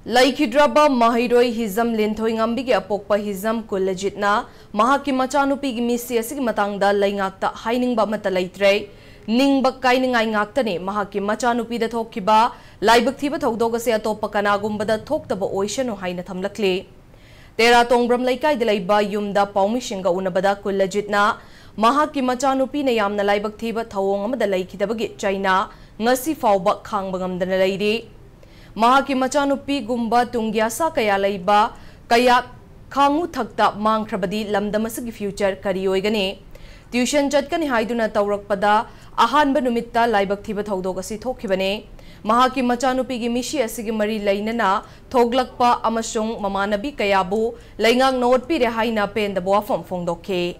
Laikidraba Mahiroi Hizam Lintoi Ngambigi Apokpa Hizam Kulajitna Mahaki Machanupi Misi Asig Matangda Laingakta Haining Bamata Laitre Ning Bakaining Aingaktane Mahaki Machanupi the Tokiba Laibak Tiba Togdogase Atopa Kanagumba the Toktaba Ocean or Hainatam Lakle Tera Tongbram Laikai de Laiba Yumda Paumishinga Unabada Kulajitna Mahaki Machanupi Nayamna Laibak Tiba Tawong the Laikidabagit China Nasi Fauba Kangbangam the Lady Mahaki Machanupi Gumba Tungyasa Kaya Laiba Kaya Kangu Thakta Mangkrabadi Lamdamasagi future Karioigane Tuition Jatkani Haiduna Taurakpada Ahanba Numitta Laibak Tiba Togdogasi Tokibane Mahaki Machanupi Gimishi Asigimari Lainana Toglakpa Amashung Mamanabi Kayabu Laingang Note Pire Haina Pen the Boafam Fongdoke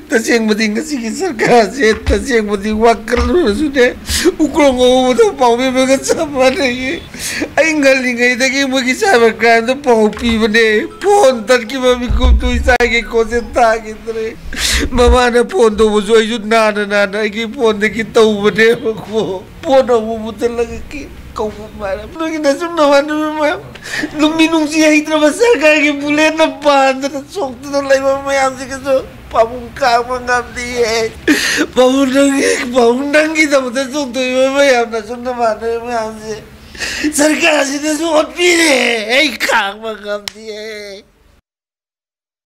Tasing bading kasi sarkar se tasing bading wakal rusune ukrong ngo to paupi bagat sama nahi ay galing ay dagi magi cyber crime to paupi bane phone tar ki mami ko to isage ko se ta kitre mama na phone to bo joy jut na ki phone de ki tau bane ko phone mo butel lag ki kau mara lagi nasum na manu luminung si hitra basarkar ki bule na pan na sok to lai mama am se ko Pamungkang mengambil, pamungkang kita betul contoh yang nak contoh mana yang sih, sarkas itu suatu pilih, kang mengambil.